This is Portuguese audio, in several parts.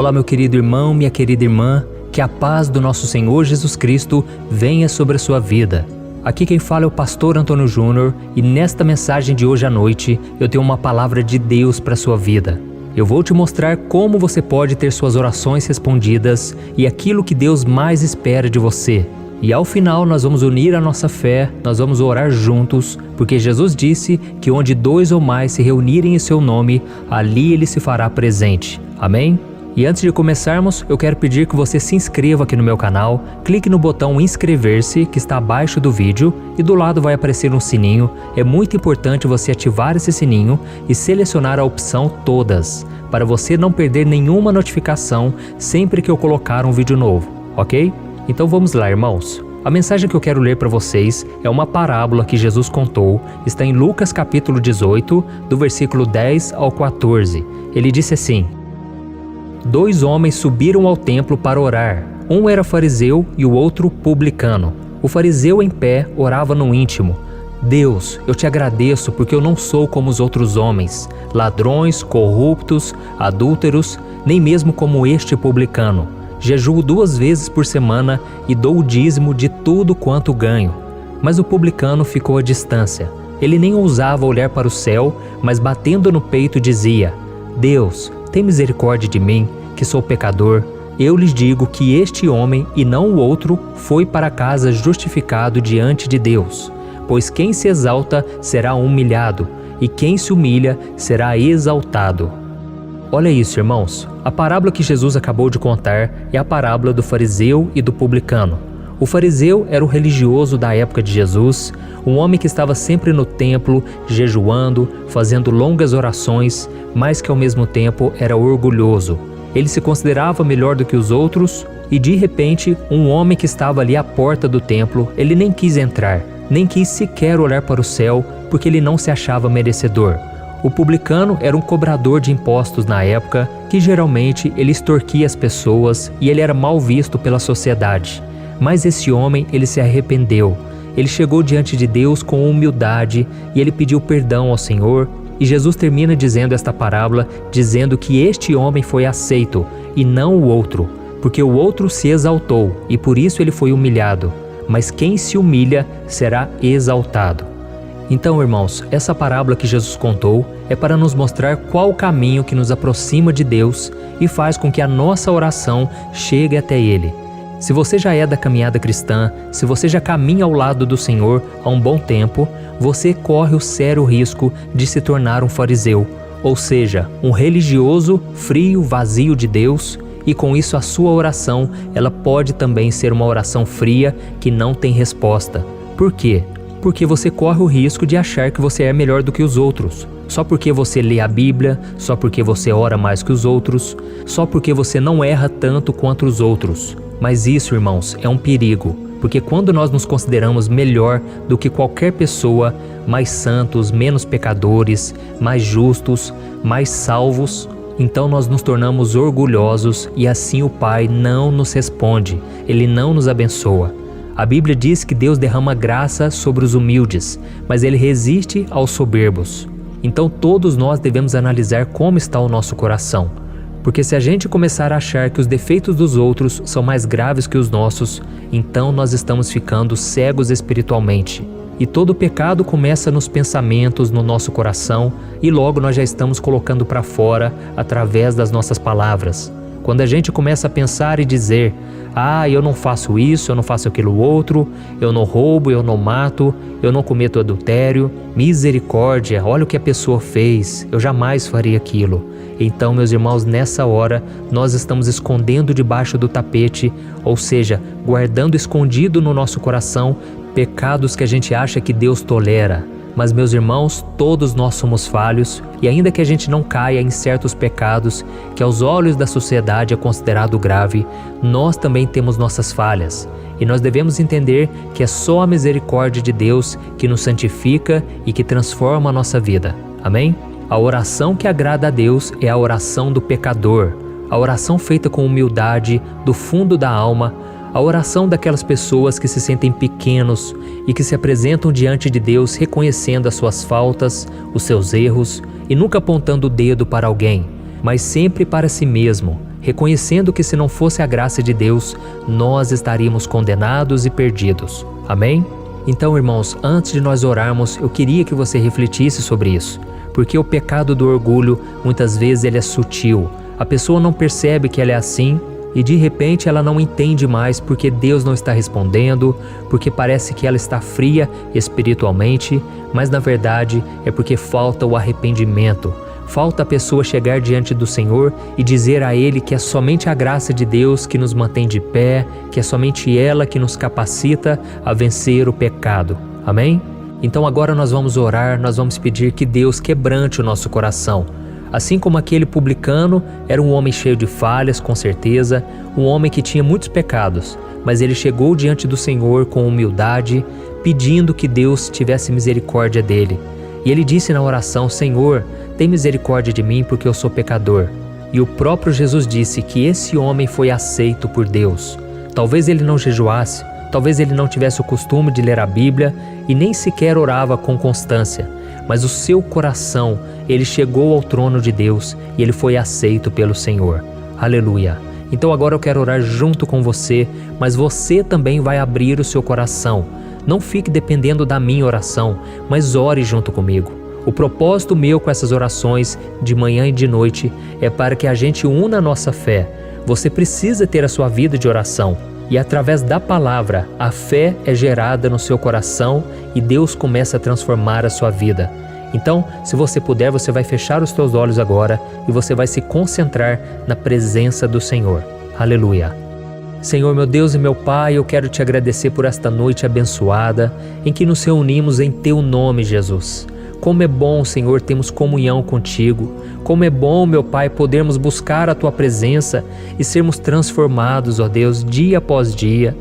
Olá, meu querido irmão, minha querida irmã, que a paz do nosso Senhor Jesus Cristo venha sobre a sua vida. Aqui quem fala é o pastor Antônio Júnior e nesta mensagem de hoje à noite eu tenho uma palavra de Deus para a sua vida. Eu vou te mostrar como você pode ter suas orações respondidas e aquilo que Deus mais espera de você. E ao final nós vamos unir a nossa fé, nós vamos orar juntos, porque Jesus disse que onde 2 ou mais se reunirem em seu nome, ali Ele se fará presente. Amém? E antes de começarmos, eu quero pedir que você se inscreva aqui no meu canal, clique no botão inscrever-se que está abaixo do vídeo e do lado vai aparecer um sininho. É muito importante você ativar esse sininho e selecionar a opção todas, para você não perder nenhuma notificação sempre que eu colocar um vídeo novo, ok? Então vamos lá, irmãos. A mensagem que eu quero ler para vocês é uma parábola que Jesus contou, está em Lucas capítulo 18, do versículo 10 ao 14. Ele disse assim: 2 homens subiram ao templo para orar. Um era fariseu e o outro publicano. O fariseu em pé orava no íntimo: Deus, eu te agradeço porque eu não sou como os outros homens, ladrões, corruptos, adúlteros, nem mesmo como este publicano. Jejuo 2 vezes por semana e dou o dízimo de tudo quanto ganho. Mas o publicano ficou à distância. Ele nem ousava olhar para o céu, mas batendo no peito dizia: Deus, tem misericórdia de mim, que sou pecador. Eu lhes digo que este homem, e não o outro, foi para casa justificado diante de Deus. Pois quem se exalta será humilhado, e quem se humilha será exaltado. Olha isso, irmãos. A parábola que Jesus acabou de contar é a parábola do fariseu e do publicano. O fariseu era o religioso da época de Jesus, um homem que estava sempre no templo, jejuando, fazendo longas orações, mas que ao mesmo tempo era orgulhoso. Ele se considerava melhor do que os outros e de repente um homem que estava ali à porta do templo, ele nem quis entrar, nem quis sequer olhar para o céu porque ele não se achava merecedor. O publicano era um cobrador de impostos na época que geralmente ele extorquia as pessoas e ele era mal visto pela sociedade. Mas esse homem, ele se arrependeu. Ele chegou diante de Deus com humildade e ele pediu perdão ao Senhor. E Jesus termina dizendo esta parábola, dizendo que este homem foi aceito e não o outro, porque o outro se exaltou e por isso ele foi humilhado. Mas quem se humilha será exaltado. Então, irmãos, essa parábola que Jesus contou é para nos mostrar qual o caminho que nos aproxima de Deus e faz com que a nossa oração chegue até Ele. Se você já é da caminhada cristã, se você já caminha ao lado do Senhor há um bom tempo, você corre o sério risco de se tornar um fariseu, ou seja, um religioso, frio, vazio de Deus, e com isso a sua oração, ela pode também ser uma oração fria que não tem resposta. Por quê? Porque você corre o risco de achar que você é melhor do que os outros. Só porque você lê a Bíblia, só porque você ora mais que os outros, só porque você não erra tanto quanto os outros. Mas isso, irmãos, é um perigo, porque quando nós nos consideramos melhor do que qualquer pessoa, mais santos, menos pecadores, mais justos, mais salvos, então nós nos tornamos orgulhosos e assim o Pai não nos responde, Ele não nos abençoa. A Bíblia diz que Deus derrama graça sobre os humildes, mas Ele resiste aos soberbos. Então todos nós devemos analisar como está o nosso coração. Porque se a gente começar a achar que os defeitos dos outros são mais graves que os nossos, então nós estamos ficando cegos espiritualmente. E todo pecado começa nos pensamentos, no nosso coração, e logo nós já estamos colocando para fora através das nossas palavras. Quando a gente começa a pensar e dizer: eu não faço isso, eu não faço aquilo outro, eu não roubo, eu não mato, eu não cometo adultério, misericórdia, olha o que a pessoa fez, eu jamais faria aquilo. Então, meus irmãos, nessa hora, nós estamos escondendo debaixo do tapete, ou seja, guardando escondido no nosso coração pecados que a gente acha que Deus tolera. Mas, meus irmãos, todos nós somos falhos e ainda que a gente não caia em certos pecados que aos olhos da sociedade é considerado grave, nós também temos nossas falhas. E nós devemos entender que é só a misericórdia de Deus que nos santifica e que transforma a nossa vida. Amém? A oração que agrada a Deus é a oração do pecador, a oração feita com humildade, do fundo da alma, a oração daquelas pessoas que se sentem pequenos e que se apresentam diante de Deus reconhecendo as suas faltas, os seus erros e nunca apontando o dedo para alguém, mas sempre para si mesmo, reconhecendo que se não fosse a graça de Deus, nós estaríamos condenados e perdidos. Amém? Então, irmãos, antes de nós orarmos, eu queria que você refletisse sobre isso, porque o pecado do orgulho, muitas vezes ele é sutil. A pessoa não percebe que ela é assim e de repente ela não entende mais porque Deus não está respondendo, porque parece que ela está fria espiritualmente, mas na verdade é porque falta o arrependimento. Falta a pessoa chegar diante do Senhor e dizer a Ele que é somente a graça de Deus que nos mantém de pé, que é somente ela que nos capacita a vencer o pecado. Amém? Então agora nós vamos orar, nós vamos pedir que Deus quebrante o nosso coração. Assim como aquele publicano era um homem cheio de falhas, com certeza, um homem que tinha muitos pecados, mas ele chegou diante do Senhor com humildade, pedindo que Deus tivesse misericórdia dele. E ele disse na oração: Senhor, tem misericórdia de mim porque eu sou pecador. E o próprio Jesus disse que esse homem foi aceito por Deus. Talvez ele não jejuasse, talvez ele não tivesse o costume de ler a Bíblia e nem sequer orava com constância, mas o seu coração, ele chegou ao trono de Deus e ele foi aceito pelo Senhor. Aleluia! Então agora eu quero orar junto com você, mas você também vai abrir o seu coração. Não fique dependendo da minha oração, mas ore junto comigo. O propósito meu com essas orações de manhã e de noite é para que a gente una a nossa fé. Você precisa ter a sua vida de oração e através da palavra a fé é gerada no seu coração e Deus começa a transformar a sua vida. Então, se você puder, você vai fechar os seus olhos agora e você vai se concentrar na presença do Senhor. Aleluia! Senhor, meu Deus e meu Pai, eu quero te agradecer por esta noite abençoada em que nos reunimos em Teu nome, Jesus. Como é bom, Senhor, termos comunhão contigo. Como é bom, meu Pai, podermos buscar a Tua presença e sermos transformados, ó Deus, dia após dia.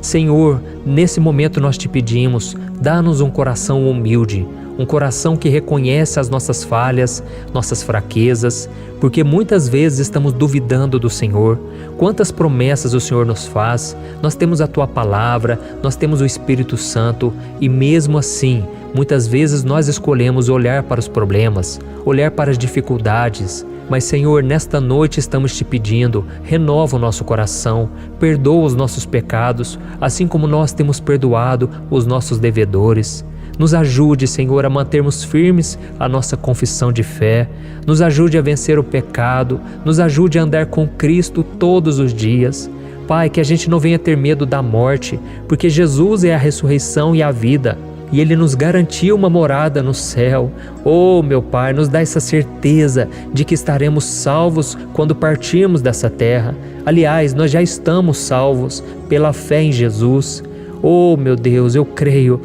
Senhor, nesse momento nós te pedimos, dá-nos um coração humilde, um coração que reconhece as nossas falhas, nossas fraquezas, porque muitas vezes estamos duvidando do Senhor. Quantas promessas o Senhor nos faz, nós temos a Tua palavra, nós temos o Espírito Santo e mesmo assim, muitas vezes nós escolhemos olhar para os problemas, olhar para as dificuldades. Mas Senhor, nesta noite estamos te pedindo, renova o nosso coração, perdoa os nossos pecados, assim como nós temos perdoado os nossos devedores. Nos ajude, Senhor, a mantermos firmes a nossa confissão de fé, nos ajude a vencer o pecado, nos ajude a andar com Cristo todos os dias. Pai, que a gente não venha ter medo da morte, porque Jesus é a ressurreição e a vida. E Ele nos garantiu uma morada no céu. Oh, meu Pai, nos dá essa certeza de que estaremos salvos quando partirmos dessa terra. Aliás, nós já estamos salvos pela fé em Jesus. Oh, meu Deus, eu creio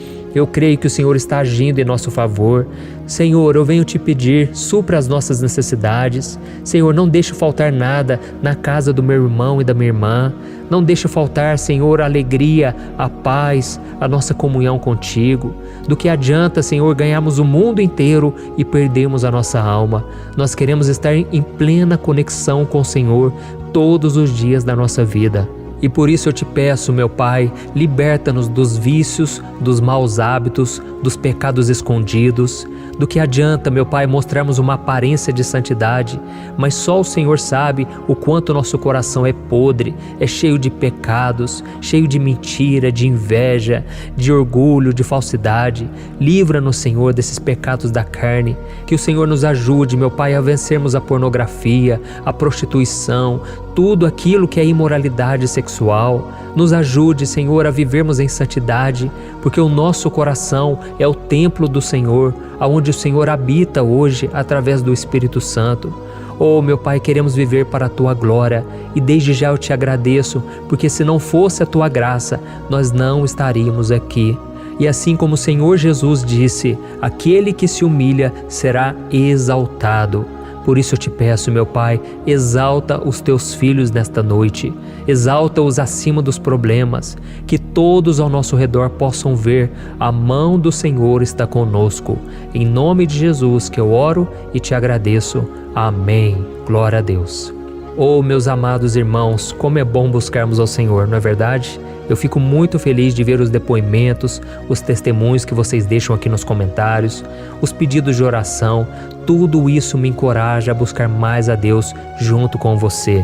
que o Senhor está agindo em nosso favor. Senhor, eu venho te pedir, supra as nossas necessidades. Senhor, não deixe faltar nada na casa do meu irmão e da minha irmã. Não deixe faltar, Senhor, a alegria, a paz, a nossa comunhão contigo. Do que adianta, Senhor, ganharmos o mundo inteiro e perdermos a nossa alma? Nós queremos estar em plena conexão com o Senhor todos os dias da nossa vida. E por isso eu te peço, meu Pai, liberta-nos dos vícios, dos maus hábitos, dos pecados escondidos. Do que adianta, meu Pai, mostrarmos uma aparência de santidade, mas só o Senhor sabe o quanto nosso coração é podre, é cheio de pecados, cheio de mentira, de inveja, de orgulho, de falsidade. Livra-nos, Senhor, desses pecados da carne. Que o Senhor nos ajude, meu Pai, a vencermos a pornografia, a prostituição, tudo aquilo que é imoralidade sexual. Nos ajude, Senhor, a vivermos em santidade, porque o nosso coração é o templo do Senhor, aonde o Senhor habita hoje através do Espírito Santo. Oh, meu Pai, queremos viver para a Tua glória e desde já eu te agradeço, porque se não fosse a Tua graça, nós não estaríamos aqui. E assim como o Senhor Jesus disse, aquele que se humilha será exaltado. Por isso eu te peço, meu Pai, exalta os Teus filhos nesta noite, exalta-os acima dos problemas, que todos ao nosso redor possam ver a mão do Senhor está conosco. Em nome de Jesus que eu oro e te agradeço. Amém. Glória a Deus. Oh, meus amados irmãos, como é bom buscarmos ao Senhor, não é verdade? Eu fico muito feliz de ver os depoimentos, os testemunhos que vocês deixam aqui nos comentários, os pedidos de oração. Tudo isso me encoraja a buscar mais a Deus junto com você.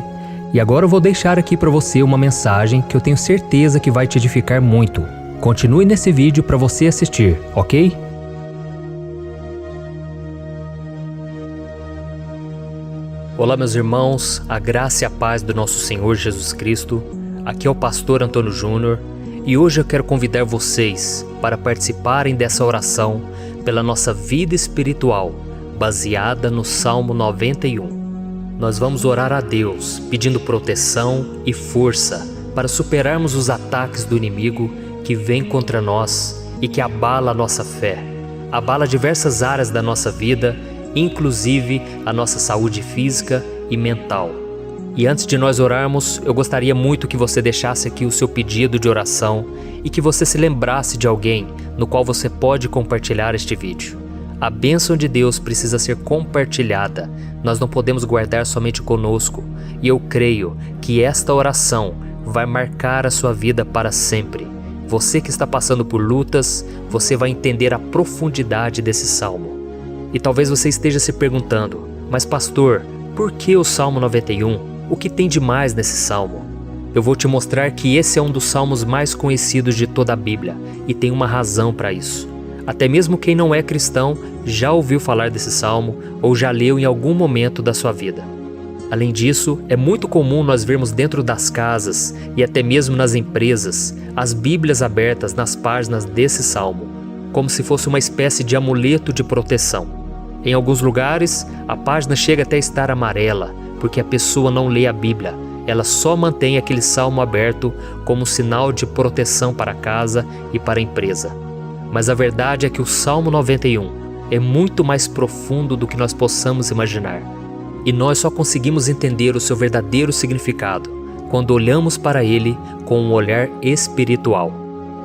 E agora eu vou deixar aqui para você uma mensagem que eu tenho certeza que vai te edificar muito. Continue nesse vídeo para você assistir, ok? Olá meus irmãos, a graça e a paz do nosso Senhor Jesus Cristo. Aqui é o pastor Antônio Júnior e hoje eu quero convidar vocês para participarem dessa oração pela nossa vida espiritual, baseada no Salmo 91. Nós vamos orar a Deus pedindo proteção e força para superarmos os ataques do inimigo que vem contra nós e que abala a nossa fé, abala diversas áreas da nossa vida, inclusive a nossa saúde física e mental. E antes de nós orarmos, eu gostaria muito que você deixasse aqui o seu pedido de oração e que você se lembrasse de alguém no qual você pode compartilhar este vídeo. A bênção de Deus precisa ser compartilhada, nós não podemos guardar somente conosco, e eu creio que esta oração vai marcar a sua vida para sempre. Você que está passando por lutas, você vai entender a profundidade desse salmo. E talvez você esteja se perguntando, mas pastor, por que o Salmo 91? O que tem de mais nesse salmo? Eu vou te mostrar que esse é um dos salmos mais conhecidos de toda a Bíblia, e tem uma razão para isso. Até mesmo quem não é cristão já ouviu falar desse salmo ou já leu em algum momento da sua vida. Além disso, é muito comum nós vermos dentro das casas e até mesmo nas empresas as Bíblias abertas nas páginas desse salmo, como se fosse uma espécie de amuleto de proteção. Em alguns lugares, a página chega até a estar amarela, porque a pessoa não lê a Bíblia, ela só mantém aquele salmo aberto como sinal de proteção para a casa e para a empresa. Mas a verdade é que o Salmo 91 é muito mais profundo do que nós possamos imaginar. E nós só conseguimos entender o seu verdadeiro significado quando olhamos para ele com um olhar espiritual.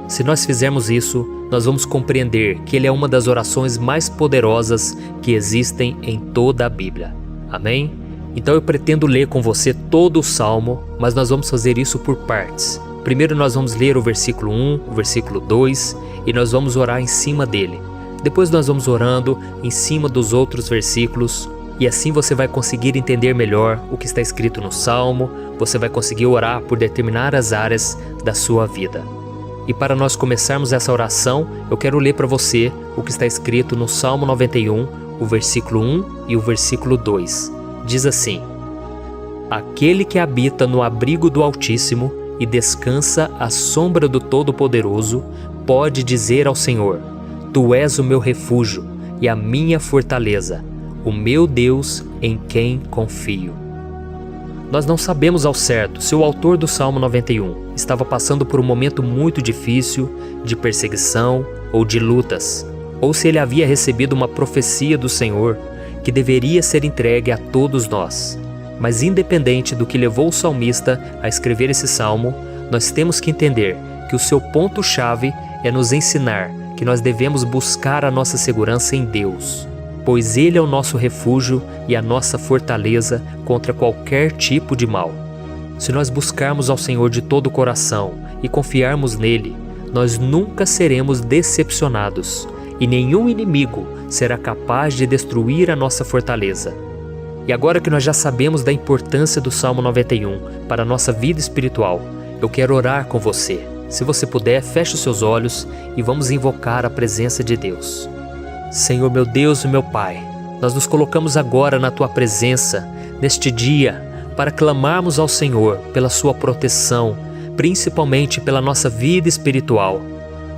Se nós fizermos isso, nós vamos compreender que ele é uma das orações mais poderosas que existem em toda a Bíblia. Amém? Então eu pretendo ler com você todo o Salmo, mas nós vamos fazer isso por partes. Primeiro nós vamos ler o versículo 1, o versículo 2 e nós vamos orar em cima dele. Depois nós vamos orando em cima dos outros versículos e assim você vai conseguir entender melhor o que está escrito no Salmo, você vai conseguir orar por determinadas áreas da sua vida. E para nós começarmos essa oração, eu quero ler para você o que está escrito no Salmo 91, o versículo 1 e o versículo 2. Diz assim: Aquele que habita no abrigo do Altíssimo e descansa à sombra do Todo-Poderoso, pode dizer ao Senhor: Tu és o meu refúgio e a minha fortaleza, o meu Deus em quem confio. Nós não sabemos ao certo se o autor do Salmo 91 estava passando por um momento muito difícil, de perseguição ou de lutas, ou se ele havia recebido uma profecia do Senhor que deveria ser entregue a todos nós. Mas independente do que levou o salmista a escrever esse salmo, nós temos que entender que o seu ponto-chave é nos ensinar que nós devemos buscar a nossa segurança em Deus, pois Ele é o nosso refúgio e a nossa fortaleza contra qualquer tipo de mal. Se nós buscarmos ao Senhor de todo o coração e confiarmos nele, nós nunca seremos decepcionados e nenhum inimigo será capaz de destruir a nossa fortaleza. E agora que nós já sabemos da importância do Salmo 91 para a nossa vida espiritual, eu quero orar com você. Se você puder, feche os seus olhos e vamos invocar a presença de Deus. Senhor meu Deus e meu Pai, nós nos colocamos agora na Tua presença, neste dia, para clamarmos ao Senhor pela Sua proteção, principalmente pela nossa vida espiritual.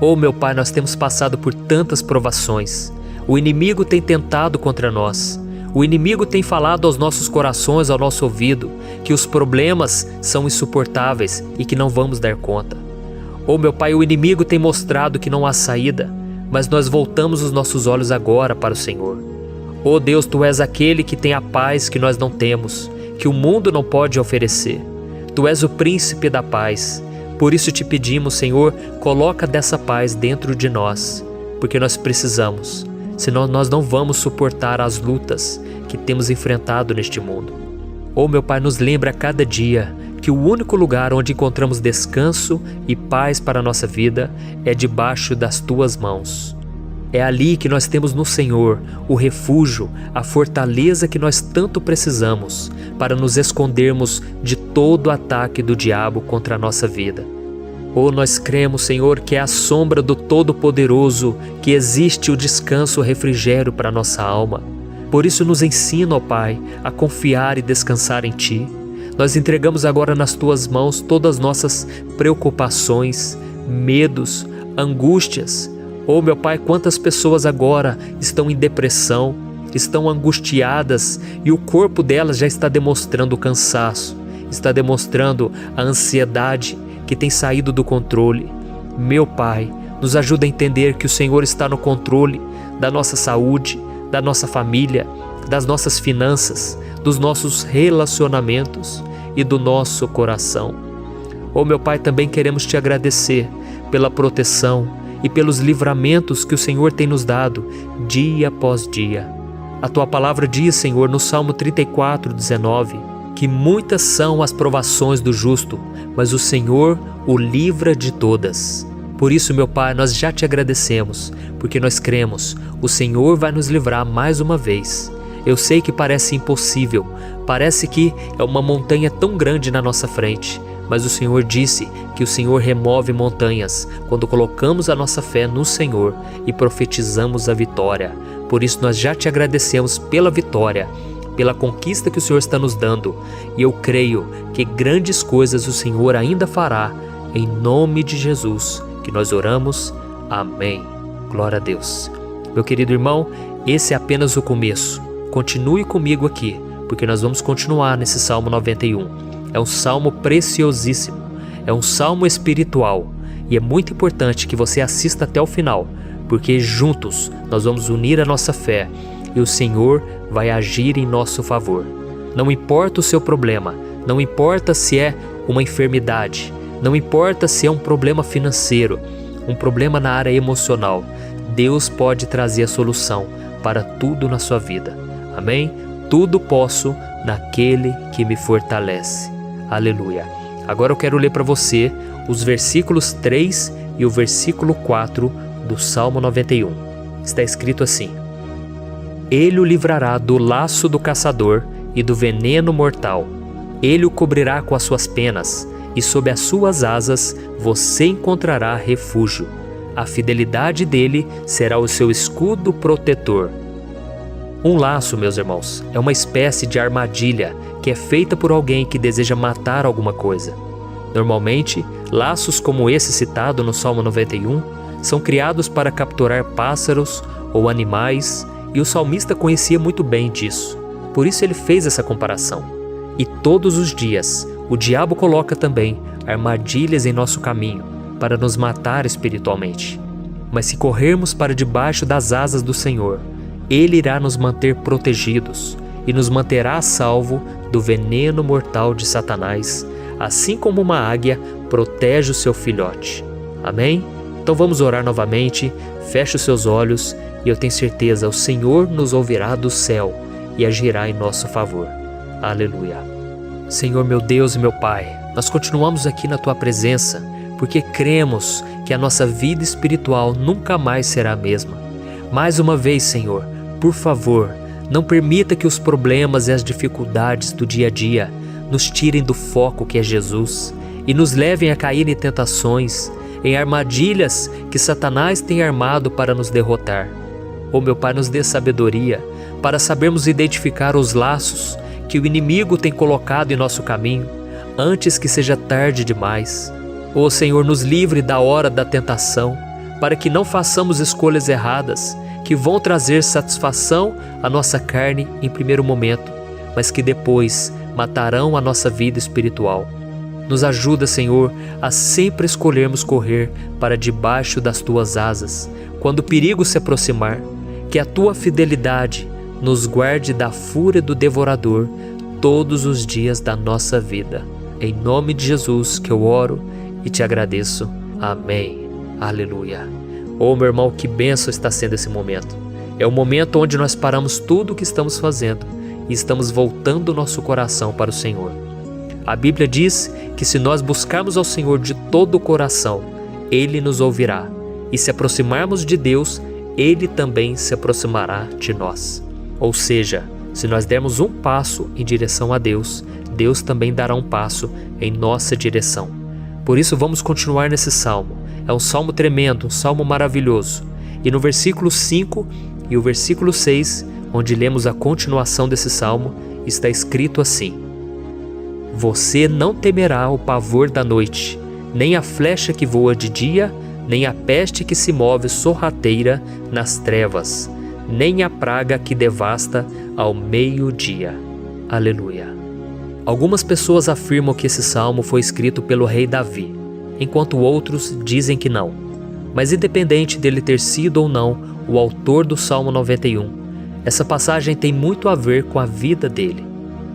Oh meu Pai, nós temos passado por tantas provações. O inimigo tem tentado contra nós. O inimigo tem falado aos nossos corações, ao nosso ouvido, que os problemas são insuportáveis e que não vamos dar conta. Oh meu Pai, o inimigo tem mostrado que não há saída, mas nós voltamos os nossos olhos agora para o Senhor. Oh Deus, Tu és aquele que tem a paz que nós não temos, que o mundo não pode oferecer. Tu és o príncipe da paz. Por isso te pedimos, Senhor, coloca dessa paz dentro de nós, porque nós precisamos. Senão nós não vamos suportar as lutas que temos enfrentado neste mundo. Oh meu Pai, nos lembra a cada dia que o único lugar onde encontramos descanso e paz para a nossa vida é debaixo das Tuas mãos. É ali que nós temos no Senhor o refúgio, a fortaleza que nós tanto precisamos para nos escondermos de todo o ataque do diabo contra a nossa vida. Nós cremos, Senhor, que é à sombra do Todo-Poderoso que existe o descanso, o refrigério para a nossa alma. Por isso nos ensina, ó Pai, a confiar e descansar em Ti. Nós entregamos agora nas Tuas mãos todas as nossas preocupações, medos, angústias. Meu Pai, quantas pessoas agora estão em depressão, estão angustiadas e o corpo delas já está demonstrando o cansaço, está demonstrando a ansiedade que tem saído do controle. Meu Pai, nos ajuda a entender que o Senhor está no controle da nossa saúde, da nossa família, das nossas finanças, dos nossos relacionamentos e do nosso coração. Meu Pai, também queremos Te agradecer pela proteção e pelos livramentos que o Senhor tem nos dado dia após dia. A Tua palavra diz, Senhor, no Salmo 34:19, que muitas são as provações do justo, mas o Senhor o livra de todas. Por isso, meu Pai, nós já Te agradecemos, porque nós cremos, o Senhor vai nos livrar mais uma vez. Eu sei que parece impossível, parece que é uma montanha tão grande na nossa frente, mas o Senhor disse que o Senhor remove montanhas quando colocamos a nossa fé no Senhor e profetizamos a vitória. Por isso nós já Te agradecemos pela vitória, pela conquista que o Senhor está nos dando, e eu creio que grandes coisas o Senhor ainda fará, em nome de Jesus, que nós oramos. Amém. Glória a Deus. Meu querido irmão, esse é apenas o começo. Continue comigo aqui, porque nós vamos continuar nesse Salmo 91. É um salmo preciosíssimo, é um salmo espiritual, e é muito importante que você assista até o final, porque juntos nós vamos unir a nossa fé e o Senhor vai agir em nosso favor. Não importa o seu problema, não importa se é uma enfermidade, não importa se é um problema financeiro, um problema na área emocional, Deus pode trazer a solução para tudo na sua vida. Amém? Tudo posso naquele que me fortalece. Aleluia. Agora eu quero ler para você os versículos 3 e o versículo 4 do Salmo 91. Está escrito assim: Ele o livrará do laço do caçador e do veneno mortal. Ele o cobrirá com as suas penas, e sob as suas asas você encontrará refúgio. A fidelidade dele será o seu escudo protetor. Um laço, meus irmãos, é uma espécie de armadilha que é feita por alguém que deseja matar alguma coisa. Normalmente, laços como esse citado no Salmo 91 são criados para capturar pássaros ou animais, e o salmista conhecia muito bem disso. Por isso ele fez essa comparação. E todos os dias, o diabo coloca também armadilhas em nosso caminho para nos matar espiritualmente. Mas se corrermos para debaixo das asas do Senhor, Ele irá nos manter protegidos e nos manterá a salvo do veneno mortal de Satanás, assim como uma águia protege o seu filhote. Amém? Então vamos orar novamente, feche os seus olhos e eu tenho certeza, o Senhor nos ouvirá do céu e agirá em nosso favor. Aleluia. Senhor, meu Deus e meu Pai, nós continuamos aqui na Tua presença porque cremos que a nossa vida espiritual nunca mais será a mesma. Mais uma vez, Senhor, por favor, não permita que os problemas e as dificuldades do dia a dia nos tirem do foco que é Jesus e nos levem a cair em tentações, em armadilhas que Satanás tem armado para nos derrotar. Meu Pai, nos dê sabedoria para sabermos identificar os laços que o inimigo tem colocado em nosso caminho antes que seja tarde demais. Senhor, nos livre da hora da tentação, para que não façamos escolhas erradas que vão trazer satisfação à nossa carne em primeiro momento, mas que depois matarão a nossa vida espiritual. Nos ajuda, Senhor, a sempre escolhermos correr para debaixo das Tuas asas, quando o perigo se aproximar. Que a Tua fidelidade nos guarde da fúria do devorador todos os dias da nossa vida. Em nome de Jesus que eu oro e Te agradeço. Amém. Aleluia. Meu irmão, que bênção está sendo esse momento. É o momento onde nós paramos tudo o que estamos fazendo e estamos voltando o nosso coração para o Senhor. A Bíblia diz que se nós buscarmos ao Senhor de todo o coração, Ele nos ouvirá. E se aproximarmos de Deus, Ele também se aproximará de nós. Ou seja, se nós dermos um passo em direção a Deus, Deus também dará um passo em nossa direção. Por isso vamos continuar nesse salmo. É um salmo tremendo, um salmo maravilhoso. E no versículo 5 e o versículo 6, onde lemos a continuação desse salmo, está escrito assim: Você não temerá o pavor da noite, nem a flecha que voa de dia, nem a peste que se move sorrateira nas trevas, nem a praga que devasta ao meio-dia. Aleluia. Algumas pessoas afirmam que esse salmo foi escrito pelo rei Davi, enquanto outros dizem que não. Mas independente dele ter sido ou não o autor do Salmo 91, essa passagem tem muito a ver com a vida dele.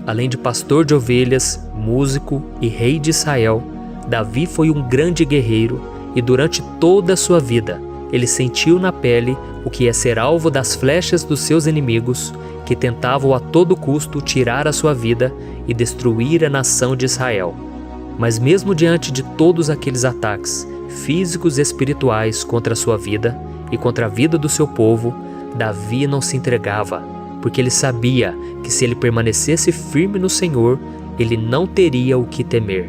Além de pastor de ovelhas, músico e rei de Israel, Davi foi um grande guerreiro e durante toda a sua vida ele sentiu na pele o que é ser alvo das flechas dos seus inimigos, que tentavam a todo custo tirar a sua vida e destruir a nação de Israel. Mas mesmo diante de todos aqueles ataques físicos e espirituais contra a sua vida e contra a vida do seu povo, Davi não se entregava, porque ele sabia que se ele permanecesse firme no Senhor, ele não teria o que temer.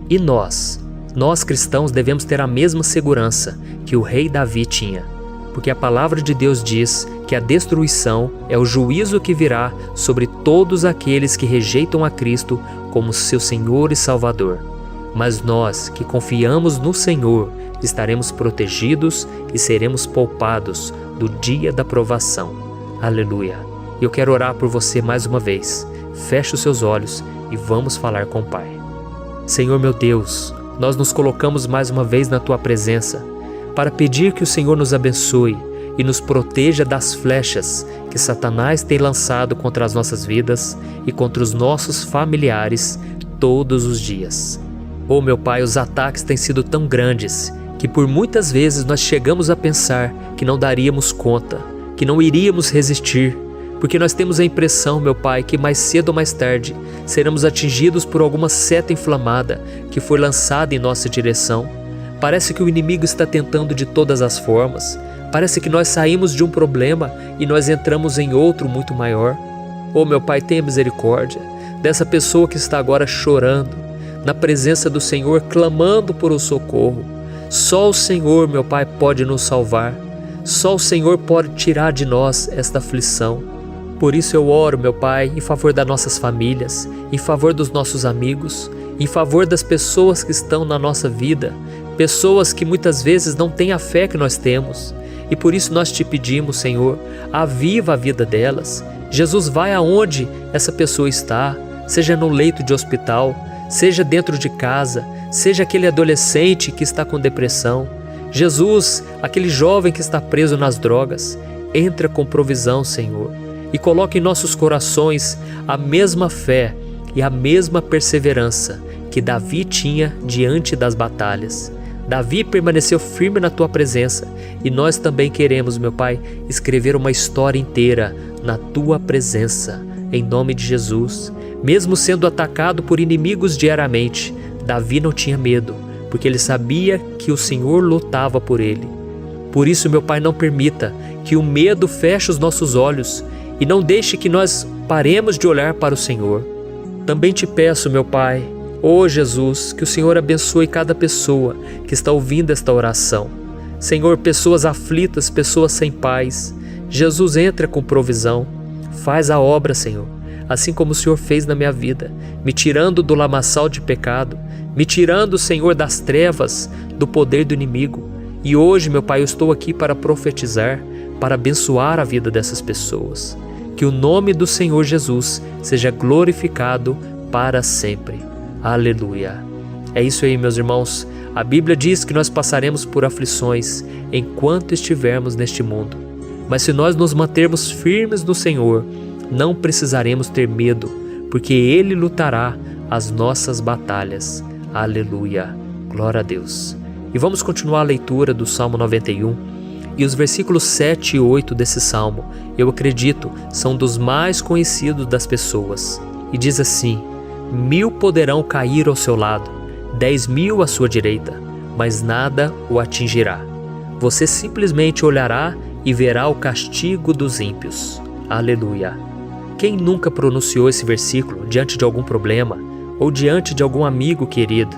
E nós cristãos devemos ter a mesma segurança que o rei Davi tinha, porque a palavra de Deus diz que a destruição é o juízo que virá sobre todos aqueles que rejeitam a Cristo como seu Senhor e Salvador. Mas nós que confiamos no Senhor estaremos protegidos e seremos poupados do dia da provação. Aleluia! Eu quero orar por você mais uma vez. Feche os seus olhos e vamos falar com o Pai. Senhor meu Deus, nós nos colocamos mais uma vez na Tua presença para pedir que o Senhor nos abençoe e nos proteja das flechas que Satanás tem lançado contra as nossas vidas e contra os nossos familiares todos os dias. Oh meu Pai, os ataques têm sido tão grandes que por muitas vezes nós chegamos a pensar que não daríamos conta, que não iríamos resistir, porque nós temos a impressão, meu Pai, que mais cedo ou mais tarde seremos atingidos por alguma seta inflamada que foi lançada em nossa direção. Parece que o inimigo está tentando de todas as formas. Parece que nós saímos de um problema e nós entramos em outro muito maior. Oh meu Pai, tenha misericórdia dessa pessoa que está agora chorando, na presença do Senhor, clamando por um socorro. Só o Senhor, meu Pai, pode nos salvar. Só o Senhor pode tirar de nós esta aflição. Por isso eu oro, meu Pai, em favor das nossas famílias, em favor dos nossos amigos, em favor das pessoas que estão na nossa vida, pessoas que muitas vezes não têm a fé que nós temos. E por isso nós te pedimos, Senhor, aviva a vida delas. Jesus, vai aonde essa pessoa está, seja no leito de hospital, seja dentro de casa, seja aquele adolescente que está com depressão. Jesus, aquele jovem que está preso nas drogas, entra com provisão, Senhor, e coloca em nossos corações a mesma fé e a mesma perseverança que Davi tinha diante das batalhas. Davi permaneceu firme na Tua presença e nós também queremos, meu Pai, escrever uma história inteira na Tua presença, em nome de Jesus. Mesmo sendo atacado por inimigos diariamente, Davi não tinha medo, porque ele sabia que o Senhor lutava por ele. Por isso, meu Pai, não permita que o medo feche os nossos olhos e não deixe que nós paremos de olhar para o Senhor. Também te peço, meu Pai, ó Jesus, que o Senhor abençoe cada pessoa que está ouvindo esta oração. Senhor, pessoas aflitas, pessoas sem paz. Jesus, entra com provisão. Faz a obra, Senhor, assim como o Senhor fez na minha vida, me tirando do lamaçal de pecado, me tirando, Senhor, das trevas, do poder do inimigo. E hoje, meu Pai, eu estou aqui para profetizar, para abençoar a vida dessas pessoas. Que o nome do Senhor Jesus seja glorificado para sempre. Aleluia. É isso aí, meus irmãos. A Bíblia diz que nós passaremos por aflições enquanto estivermos neste mundo. Mas se nós nos mantermos firmes no Senhor, não precisaremos ter medo, porque Ele lutará as nossas batalhas. Aleluia. Glória a Deus. E vamos continuar a leitura do Salmo 91. E os versículos 7 e 8 desse salmo, eu acredito, são dos mais conhecidos das pessoas. E diz assim: 1000 poderão cair ao seu lado, 10.000 à sua direita, mas nada o atingirá. Você simplesmente olhará e verá o castigo dos ímpios. Aleluia! Quem nunca pronunciou esse versículo diante de algum problema ou diante de algum amigo querido?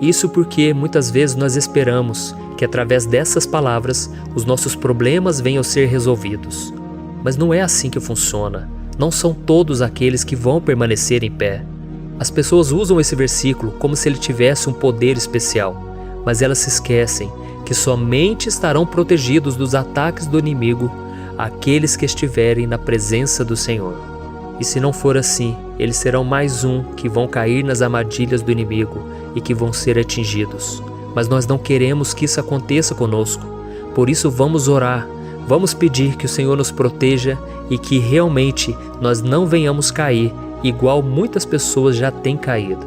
Isso porque muitas vezes nós esperamos que através dessas palavras os nossos problemas venham a ser resolvidos. Mas não é assim que funciona. Não são todos aqueles que vão permanecer em pé. As pessoas usam esse versículo como se ele tivesse um poder especial, mas elas se esquecem que somente estarão protegidos dos ataques do inimigo aqueles que estiverem na presença do Senhor. E se não for assim, eles serão mais um que vão cair nas armadilhas do inimigo e que vão ser atingidos. Mas nós não queremos que isso aconteça conosco. Por isso vamos orar, vamos pedir que o Senhor nos proteja e que realmente nós não venhamos cair igual muitas pessoas já têm caído.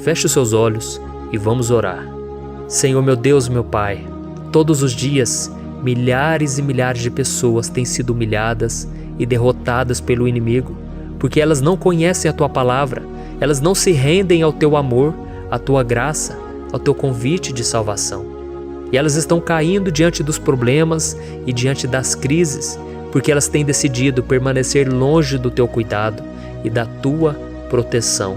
Feche os seus olhos e vamos orar. Senhor meu Deus, meu Pai, todos os dias milhares e milhares de pessoas têm sido humilhadas e derrotadas pelo inimigo, porque elas não conhecem a Tua palavra, elas não se rendem ao Teu amor, à Tua graça, ao Teu convite de salvação. E elas estão caindo diante dos problemas e diante das crises, porque elas têm decidido permanecer longe do Teu cuidado e da Tua proteção.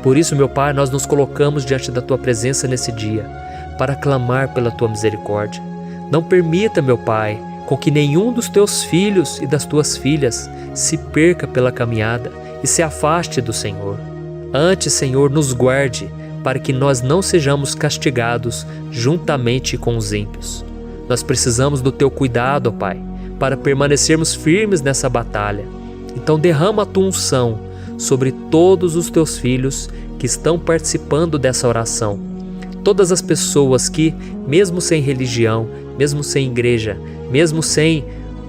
Por isso, meu Pai, nós nos colocamos diante da Tua presença nesse dia, para clamar pela Tua misericórdia. Não permita, meu Pai, com que nenhum dos Teus filhos e das Tuas filhas se perca pela caminhada e se afaste do Senhor. Antes, Senhor, nos guarde, para que nós não sejamos castigados juntamente com os ímpios. Nós precisamos do Teu cuidado, ó Pai, para permanecermos firmes nessa batalha. Então derrama a Tua unção sobre todos os Teus filhos que estão participando dessa oração. Todas as pessoas que, mesmo sem religião, mesmo sem igreja, mesmo sem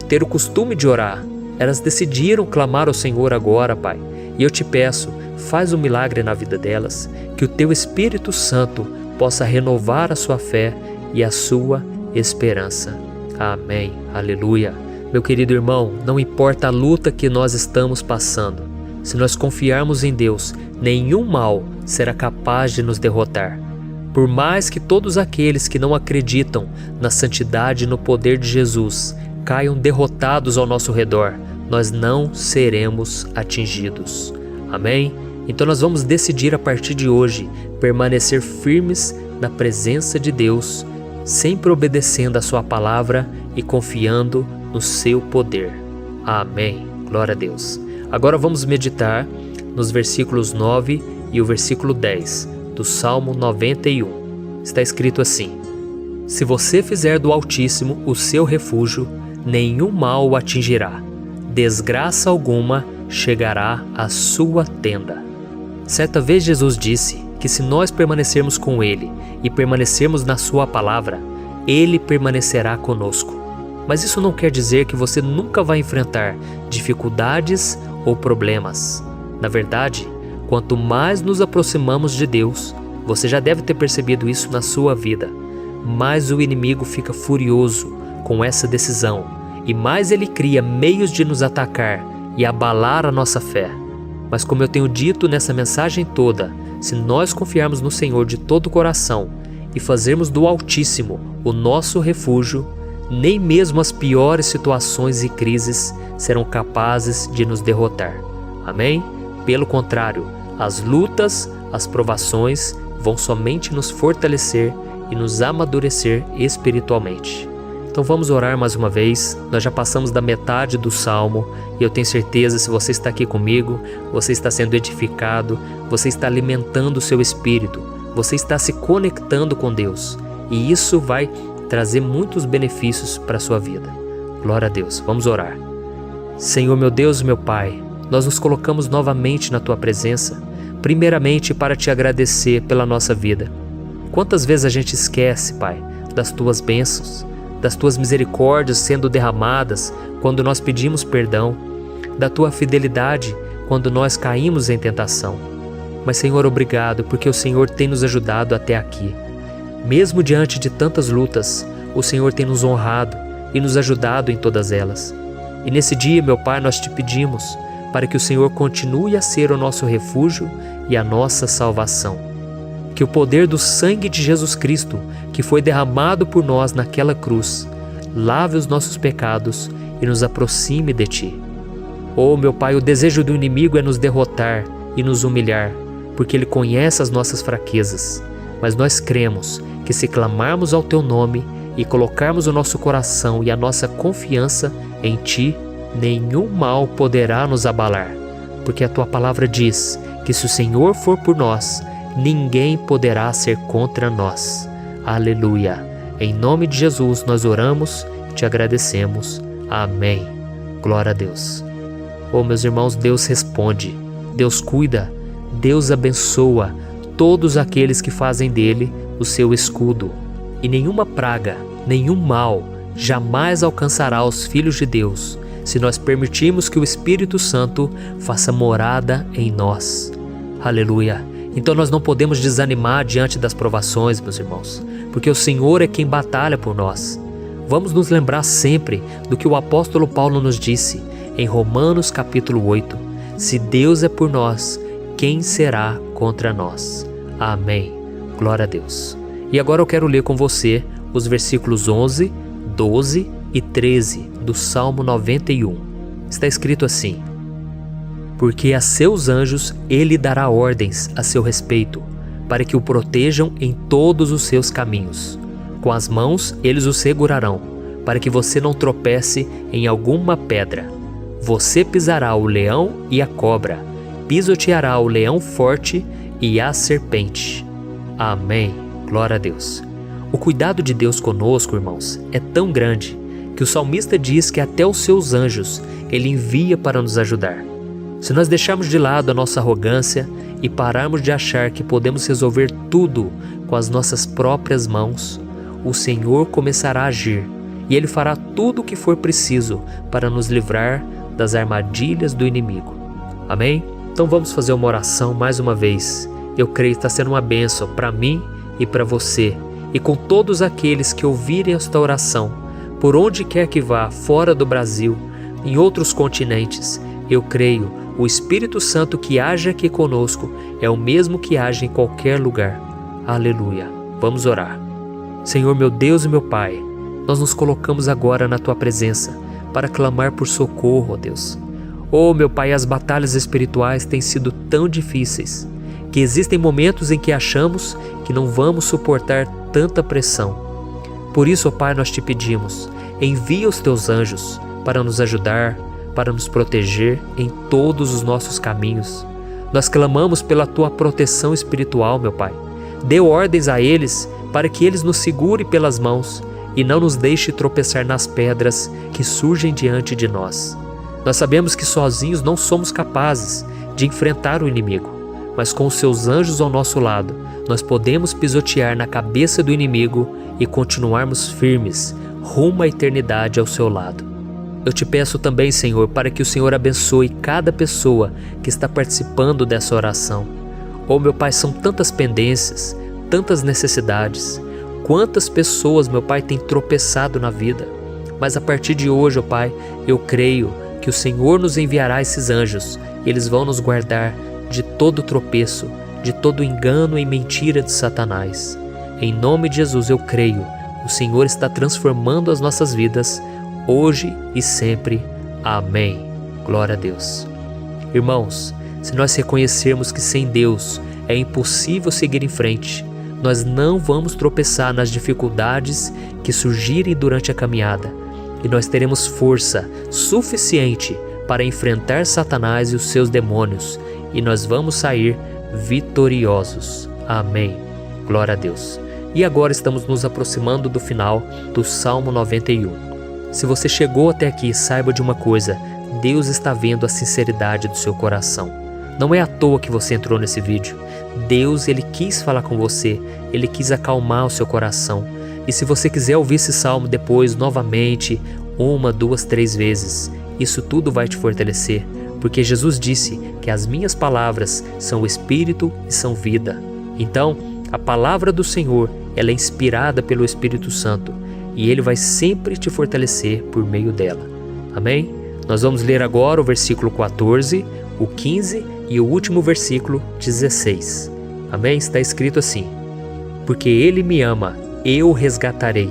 ter o costume de orar, elas decidiram clamar ao Senhor agora, Pai. E eu te peço, faz um milagre na vida delas, que o Teu Espírito Santo possa renovar a sua fé e a sua esperança. Amém. Aleluia. Meu querido irmão, não importa a luta que nós estamos passando, se nós confiarmos em Deus, nenhum mal será capaz de nos derrotar. Por mais que todos aqueles que não acreditam na santidade e no poder de Jesus caiam derrotados ao nosso redor, nós não seremos atingidos. Amém? Então nós vamos decidir a partir de hoje permanecer firmes na presença de Deus, sempre obedecendo a Sua palavra e confiando no Seu poder. Amém. Glória a Deus. Agora vamos meditar nos versículos 9 e o versículo 10 do Salmo 91. Está escrito assim: Se você fizer do Altíssimo o seu refúgio, nenhum mal o atingirá, desgraça alguma chegará à sua tenda. Certa vez Jesus disse que se nós permanecermos com Ele e permanecermos na Sua palavra, Ele permanecerá conosco. Mas isso não quer dizer que você nunca vai enfrentar dificuldades ou problemas. Na verdade, quanto mais nos aproximamos de Deus, você já deve ter percebido isso na sua vida, mais o inimigo fica furioso com essa decisão e mais ele cria meios de nos atacar e abalar a nossa fé. Mas como eu tenho dito nessa mensagem toda, se nós confiarmos no Senhor de todo o coração e fazermos do Altíssimo o nosso refúgio, nem mesmo as piores situações e crises serão capazes de nos derrotar. Amém? Pelo contrário, as lutas, as provações vão somente nos fortalecer e nos amadurecer espiritualmente. Então vamos orar mais uma vez. Nós já passamos da metade do Salmo e eu tenho certeza, se você está aqui comigo, você está sendo edificado, você está alimentando o seu espírito, você está se conectando com Deus e isso vai trazer muitos benefícios para a sua vida. Glória a Deus. Vamos orar. Senhor meu Deus, meu Pai, nós nos colocamos novamente na Tua presença, primeiramente para Te agradecer pela nossa vida. Quantas vezes a gente esquece, Pai, das Tuas bênçãos, das Tuas misericórdias sendo derramadas quando nós pedimos perdão, da Tua fidelidade quando nós caímos em tentação. Mas, Senhor, obrigado, porque o Senhor tem nos ajudado até aqui. Mesmo diante de tantas lutas, o Senhor tem nos honrado e nos ajudado em todas elas. E nesse dia, meu Pai, nós Te pedimos para que o Senhor continue a ser o nosso refúgio e a nossa salvação. Que o poder do sangue de Jesus Cristo, que foi derramado por nós naquela cruz, lave os nossos pecados e nos aproxime de Ti. Oh, meu Pai, o desejo do inimigo é nos derrotar e nos humilhar, porque ele conhece as nossas fraquezas. Mas nós cremos que se clamarmos ao Teu nome e colocarmos o nosso coração e a nossa confiança em Ti, nenhum mal poderá nos abalar. Porque a Tua palavra diz que se o Senhor for por nós, ninguém poderá ser contra nós. Aleluia! Em nome de Jesus nós oramos e Te agradecemos. Amém. Glória a Deus. Oh, meus irmãos, Deus responde, Deus cuida, Deus abençoa todos aqueles que fazem dele o seu escudo. E nenhuma praga, nenhum mal jamais alcançará os filhos de Deus, se nós permitirmos que o Espírito Santo faça morada em nós. Aleluia! Então nós não podemos desanimar diante das provações, meus irmãos, porque o Senhor é quem batalha por nós. Vamos nos lembrar sempre do que o apóstolo Paulo nos disse em Romanos capítulo 8. Se Deus é por nós, quem será contra nós? Amém. Glória a Deus. E agora eu quero ler com você os versículos 11, 12 e 13 do Salmo 91. Está escrito assim: porque a seus anjos ele dará ordens a seu respeito, para que o protejam em todos os seus caminhos. Com as mãos eles o segurarão, para que você não tropece em alguma pedra. Você pisará o leão e a cobra, pisoteará o leão forte e a serpente. Amém. Glória a Deus. O cuidado de Deus conosco, irmãos, é tão grande que o salmista diz que até os seus anjos ele envia para nos ajudar. Se nós deixarmos de lado a nossa arrogância e pararmos de achar que podemos resolver tudo com as nossas próprias mãos, o Senhor começará a agir e Ele fará tudo o que for preciso para nos livrar das armadilhas do inimigo. Amém? Então vamos fazer uma oração mais uma vez. Eu creio que está sendo uma bênção para mim e para você, e com todos aqueles que ouvirem esta oração, por onde quer que vá, fora do Brasil, em outros continentes. Eu creio, o Espírito Santo que age aqui conosco é o mesmo que age em qualquer lugar. Aleluia. Vamos orar. Senhor, meu Deus e meu Pai, nós nos colocamos agora na Tua presença para clamar por socorro, ó Deus. Oh, meu Pai, as batalhas espirituais têm sido tão difíceis que existem momentos em que achamos que não vamos suportar tanta pressão. Por isso, ó Pai, nós Te pedimos, envia os Teus anjos para nos ajudar, para nos proteger em todos os nossos caminhos. Nós clamamos pela Tua proteção espiritual, meu Pai. Dê ordens a eles para que eles nos segurem pelas mãos e não nos deixe tropeçar nas pedras que surgem diante de nós. Nós sabemos que sozinhos não somos capazes de enfrentar o inimigo, mas com os Seus anjos ao nosso lado, nós podemos pisotear na cabeça do inimigo e continuarmos firmes rumo à eternidade ao Seu lado. Eu Te peço também, Senhor, para que o Senhor abençoe cada pessoa que está participando dessa oração. Oh, meu Pai, são tantas pendências, tantas necessidades. Quantas pessoas, meu Pai, têm tropeçado na vida. Mas a partir de hoje, ó Pai, eu creio que o Senhor nos enviará esses anjos. Eles vão nos guardar de todo tropeço, de todo engano e mentira de Satanás. Em nome de Jesus eu creio. O Senhor está transformando as nossas vidas, hoje e sempre. Amém. Glória a Deus. Irmãos, se nós reconhecermos que sem Deus é impossível seguir em frente, nós não vamos tropeçar nas dificuldades que surgirem durante a caminhada, e nós teremos força suficiente para enfrentar Satanás e os seus demônios, e nós vamos sair vitoriosos. Amém. Glória a Deus. E agora estamos nos aproximando do final do Salmo 91. Se você chegou até aqui, saiba de uma coisa: Deus está vendo a sinceridade do seu coração. Não é à toa que você entrou nesse vídeo. Deus, Ele quis falar com você, Ele quis acalmar o seu coração. E se você quiser ouvir esse salmo depois, novamente, 1, 2, 3 vezes, isso tudo vai te fortalecer, porque Jesus disse que as minhas palavras são espírito e são vida. Então, a palavra do Senhor, ela é inspirada pelo Espírito Santo, e Ele vai sempre te fortalecer por meio dela. Amém? Nós vamos ler agora o versículo 14, o 15 e o último versículo 16. Amém? Está escrito assim: porque Ele me ama, eu o resgatarei,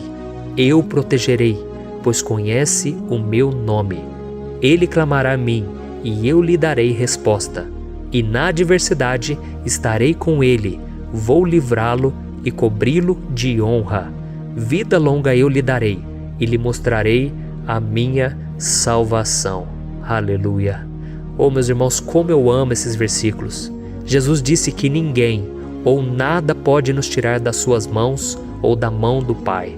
eu o protegerei, pois conhece o meu nome. Ele clamará a mim, e eu lhe darei resposta. E na adversidade estarei com ele, vou livrá-lo e cobri-lo de honra. Vida longa eu lhe darei, e lhe mostrarei a minha salvação. Aleluia! Oh, meus irmãos, como eu amo esses versículos. Jesus disse que ninguém ou nada pode nos tirar das suas mãos ou da mão do Pai.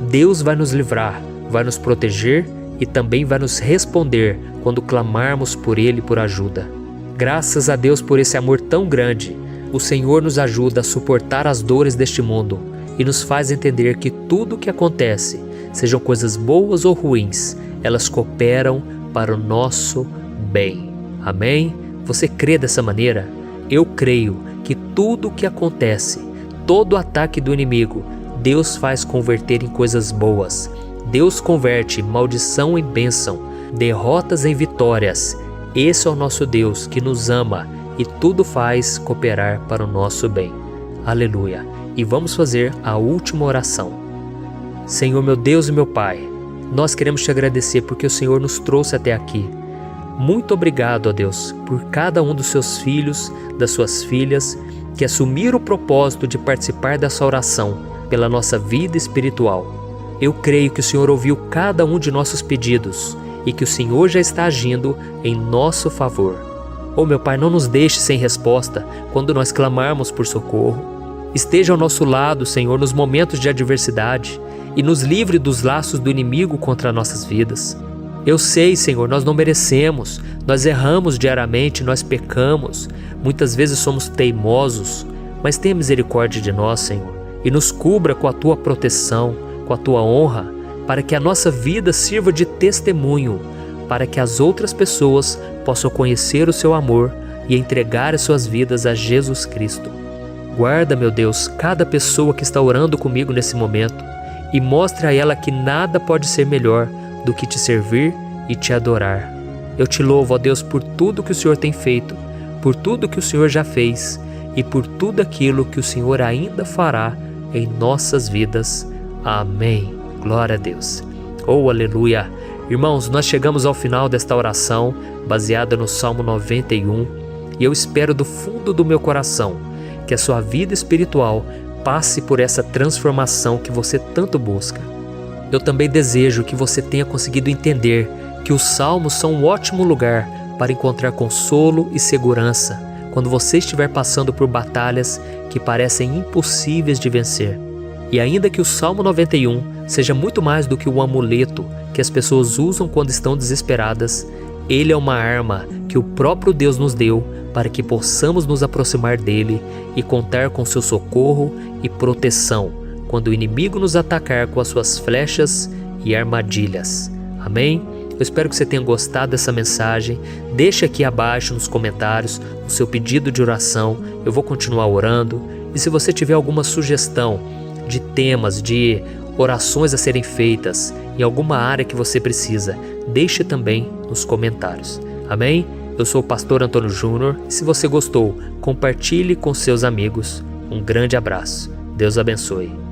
Deus vai nos livrar, vai nos proteger e também vai nos responder quando clamarmos por Ele por ajuda. Graças a Deus por esse amor tão grande, o Senhor nos ajuda a suportar as dores deste mundo e nos faz entender que tudo o que acontece, sejam coisas boas ou ruins, elas cooperam para o nosso bem. Amém? Você crê dessa maneira? Eu creio que tudo o que acontece, todo ataque do inimigo, Deus faz converter em coisas boas. Deus converte maldição em bênção, derrotas em vitórias. Esse é o nosso Deus que nos ama e tudo faz cooperar para o nosso bem. Aleluia! E vamos fazer a última oração. Senhor, meu Deus e meu Pai, nós queremos te agradecer porque o Senhor nos trouxe até aqui. Muito obrigado, ó Deus, por cada um dos seus filhos, das suas filhas, que assumiram o propósito de participar dessa oração pela nossa vida espiritual. Eu creio que o Senhor ouviu cada um de nossos pedidos e que o Senhor já está agindo em nosso favor. Oh, meu Pai, não nos deixe sem resposta quando nós clamarmos por socorro. Esteja ao nosso lado, Senhor, nos momentos de adversidade e nos livre dos laços do inimigo contra nossas vidas. Eu sei, Senhor, nós não merecemos, nós erramos diariamente, nós pecamos, muitas vezes somos teimosos, mas tenha misericórdia de nós, Senhor, e nos cubra com a Tua proteção, com a Tua honra, para que a nossa vida sirva de testemunho, para que as outras pessoas possam conhecer o Seu amor e entregar as suas vidas a Jesus Cristo. Guarda, meu Deus, cada pessoa que está orando comigo nesse momento e mostre a ela que nada pode ser melhor do que te servir e te adorar. Eu te louvo, ó Deus, por tudo que o Senhor tem feito, por tudo que o Senhor já fez e por tudo aquilo que o Senhor ainda fará em nossas vidas. Amém. Glória a Deus. Oh, aleluia. Irmãos, nós chegamos ao final desta oração baseada no Salmo 91 e eu espero do fundo do meu coração que a sua vida espiritual passe por essa transformação que você tanto busca. Eu também desejo que você tenha conseguido entender que os salmos são um ótimo lugar para encontrar consolo e segurança quando você estiver passando por batalhas que parecem impossíveis de vencer. E ainda que o Salmo 91 seja muito mais do que um amuleto que as pessoas usam quando estão desesperadas, ele é uma arma que o próprio Deus nos deu para que possamos nos aproximar dele e contar com seu socorro e proteção quando o inimigo nos atacar com as suas flechas e armadilhas. Amém? Eu espero que você tenha gostado dessa mensagem. Deixe aqui abaixo nos comentários o seu pedido de oração. Eu vou continuar orando. E se você tiver alguma sugestão de temas, de orações a serem feitas em alguma área que você precisa, deixe também nos comentários. Amém? Eu sou o pastor Antônio Júnior e se você gostou, compartilhe com seus amigos. Um grande abraço. Deus abençoe.